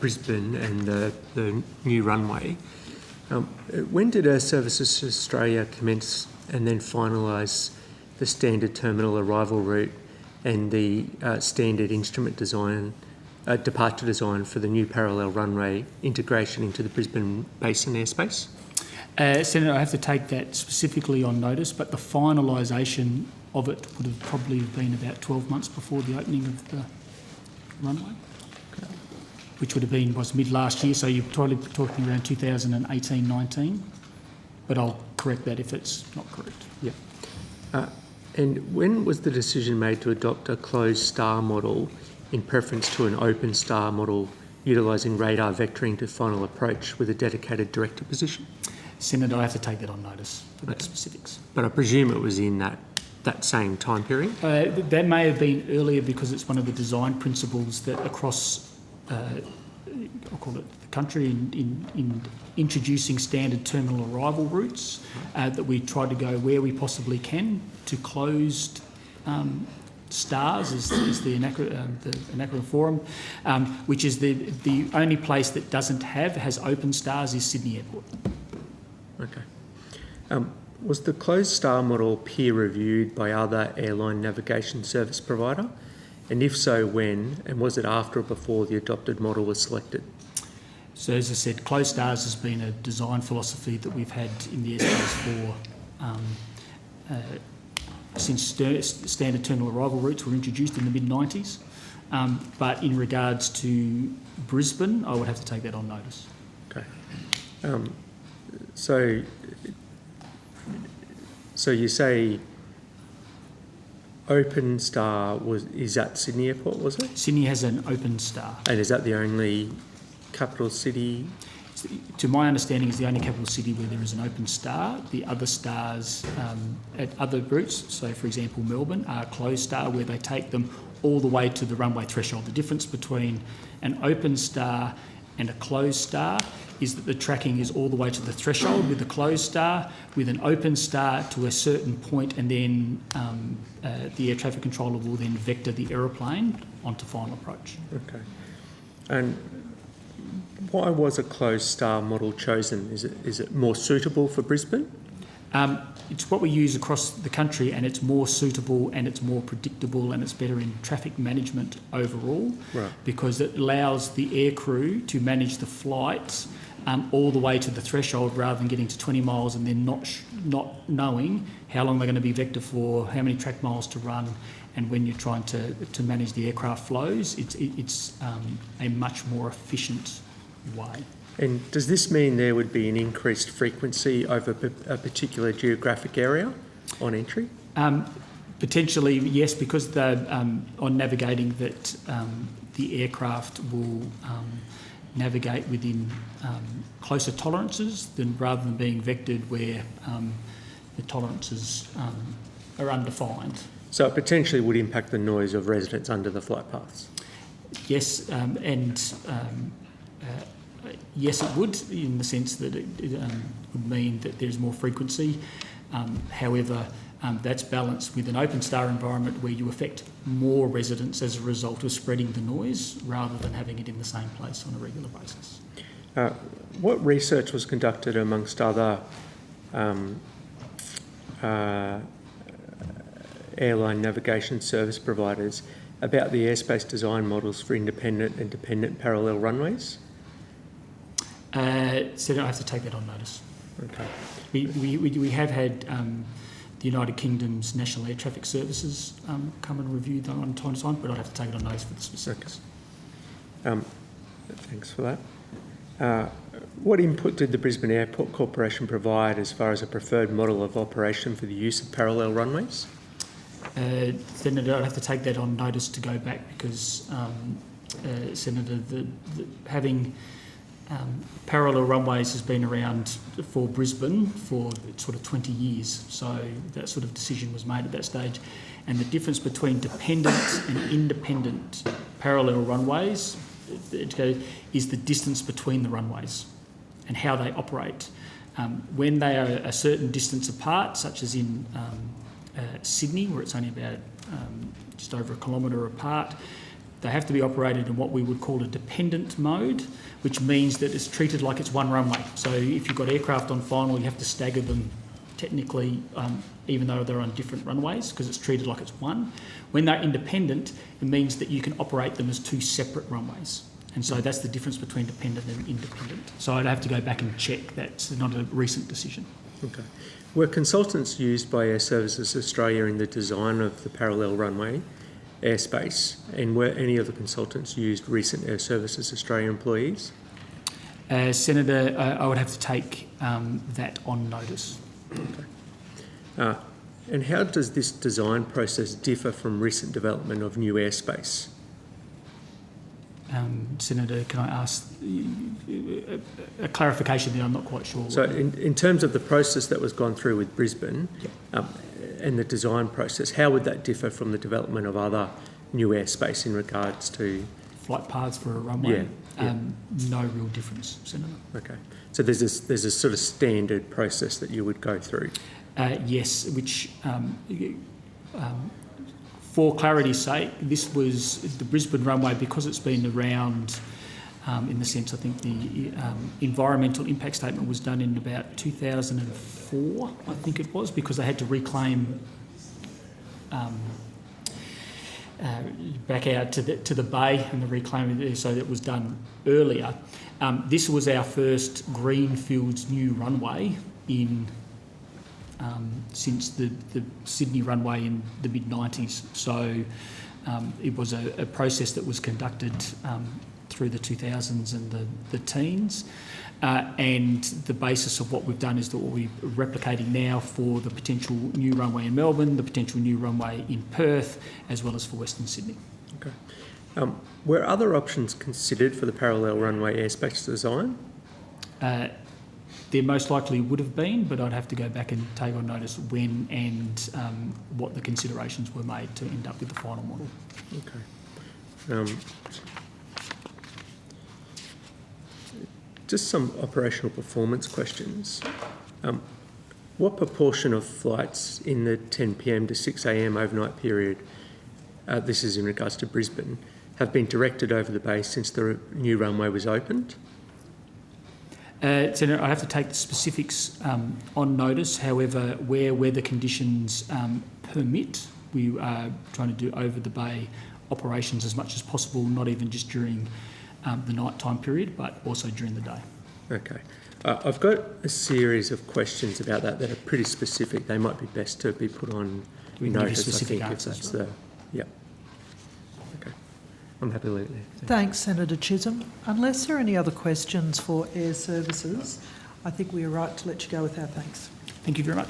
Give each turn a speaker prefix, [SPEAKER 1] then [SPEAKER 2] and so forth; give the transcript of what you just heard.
[SPEAKER 1] Brisbane and the new runway. When did Airservices Australia commence and then finalise the standard terminal arrival route and the standard instrument design, departure design for the new parallel runway integration into the Brisbane Basin airspace?
[SPEAKER 2] Senator, I have to take that specifically on notice, but the finalisation of it would have probably been about 12 months before the opening of the runway, which would have been mid last year, so you're probably talking around 2018-19, but I'll correct that if it's not correct.
[SPEAKER 1] Yeah. And when was the decision made to adopt a closed star model in preference to an open star model utilising radar vectoring to final approach with a dedicated director position?
[SPEAKER 2] Senator, I have to take that on notice for the specifics.
[SPEAKER 1] But I presume it was in that same time period?
[SPEAKER 2] That may have been earlier because it's one of the design principles that across I'll call it the country in introducing standard terminal arrival routes that we try to go where we possibly can to closed stars is the Anacron Forum, which is the only place that has open stars is Sydney Airport.
[SPEAKER 1] Okay. Was the closed star model peer reviewed by other airline navigation service provider? And if so, when? And was it after or before the adopted model was selected?
[SPEAKER 2] So as I said, closed stars has been a design philosophy that we've had in the airspace for since standard terminal arrival routes were introduced in the mid-90s. But in regards to Brisbane, I would have to take that on notice.
[SPEAKER 1] Okay. So you say open star is at Sydney Airport, was it?
[SPEAKER 2] Sydney has an open star.
[SPEAKER 1] And is that the only capital city?
[SPEAKER 2] To my understanding, is the only capital city where there is an open star. The other stars at other routes, so for example Melbourne, are closed star where they take them all the way to the runway threshold. The difference between an open star and a closed star is that the tracking is all the way to the threshold with the closed star, with an open star to a certain point, and then the air traffic controller will then vector the aeroplane onto final approach.
[SPEAKER 1] Okay. And why was a closed star model chosen? Is it more suitable for Brisbane?
[SPEAKER 2] It's what we use across the country, and it's more suitable and it's more predictable and it's better in traffic management overall,
[SPEAKER 1] right,
[SPEAKER 2] because it allows the aircrew to manage the flights all the way to the threshold rather than getting to 20 miles and then not knowing how long they're going to be vector for, how many track miles to run, and when you're trying to manage the aircraft flows, it's a much more efficient way.
[SPEAKER 1] And does this mean there would be an increased frequency over a particular geographic area on entry?
[SPEAKER 2] Potentially, yes, because they're on navigating that the aircraft will navigate within closer tolerances rather than being vectored where the tolerances are undefined.
[SPEAKER 1] So it potentially would impact the noise of residents under the flight paths?
[SPEAKER 2] Yes, yes, it would, in the sense that it would mean that there's more frequency. However, that's balanced with an open star environment where you affect more residents as a result of spreading the noise rather than having it in the same place on a regular basis.
[SPEAKER 1] What research was conducted amongst other airline navigation service providers about the airspace design models for independent and dependent parallel runways?
[SPEAKER 2] So I have to take that on notice.
[SPEAKER 1] Okay.
[SPEAKER 2] We have had the United Kingdom's National Air Traffic Services come and review them on time to time, but I'd have to take it on notice for the specifics.
[SPEAKER 1] Okay. Thanks for that. What input did the Brisbane Airport Corporation provide as far as a preferred model of operation for the use of parallel runways?
[SPEAKER 2] Senator, I'd have to take that on notice to go back because, Senator, having parallel runways has been around for Brisbane for sort of 20 years, so that sort of decision was made at that stage. And the difference between dependent and independent parallel runways is the distance between the runways and how they operate. When they are a certain distance apart, such as in Sydney, where it's only about just over a kilometre apart, they have to be operated in what we would call a dependent mode, which means that it's treated like it's one runway. So if you've got aircraft on final, you have to stagger them technically, even though they're on different runways, because it's treated like it's one. When they're independent, it means that you can operate them as two separate runways. And so that's the difference between dependent and independent. So I'd have to go back and check. That's not a recent decision.
[SPEAKER 1] Okay. Were consultants used by Airservices Australia in the design of the parallel runway airspace, and were any of the consultants used recent Airservices Australia employees?
[SPEAKER 2] Senator, I would have to take that on notice.
[SPEAKER 1] Okay. And how does this design process differ from recent development of new airspace?
[SPEAKER 2] Senator, can I ask a clarification there? I'm not quite sure.
[SPEAKER 1] So in terms of the process that was gone through with Brisbane,
[SPEAKER 2] yep.
[SPEAKER 1] And the design process, how would that differ from the development of other new airspace in regards to...
[SPEAKER 2] Flight paths for a runway?
[SPEAKER 1] Yeah.
[SPEAKER 2] No real difference, Senator.
[SPEAKER 1] Okay. So there's a sort of standard process that you would go through?
[SPEAKER 2] Yes, which... for clarity's sake, this was the Brisbane runway, because it's been around in the sense, I think the environmental impact statement was done in about 2004, I think it was, because they had to reclaim back out to the bay and the reclaiming, so that was done earlier. This was our first greenfields new runway in since the Sydney runway in the mid-90s. So it was a process that was conducted through the 2000s and the teens. And the basis of what we've done is that what we're replicating now for the potential new runway in Melbourne, the potential new runway in Perth, as well as for Western Sydney.
[SPEAKER 1] Okay. Were other options considered for the parallel runway airspace design?
[SPEAKER 2] There most likely would have been, but I'd have to go back and take on notice when and what the considerations were made to end up with the final model.
[SPEAKER 1] Okay. Just some operational performance questions. What proportion of flights in the 10 p.m. to 6 a.m. overnight period, this is in regards to Brisbane, have been directed over the base since the new runway was opened?
[SPEAKER 2] Senator, I have to take the specifics on notice. However, where weather conditions permit, we are trying to do over the bay operations as much as possible, not even just during the night time period, but also during the day. Okay.
[SPEAKER 1] I've got a series of questions about that that are pretty specific. They might be best to be put on notice,
[SPEAKER 2] specific
[SPEAKER 1] I think,
[SPEAKER 2] answers,
[SPEAKER 1] if that's yeah. Okay. I'm happy to leave it there.
[SPEAKER 3] Thanks, Senator Chisholm. Unless there are any other questions for Air Services, I think we are right to let you go with our thanks.
[SPEAKER 2] Thank you very much.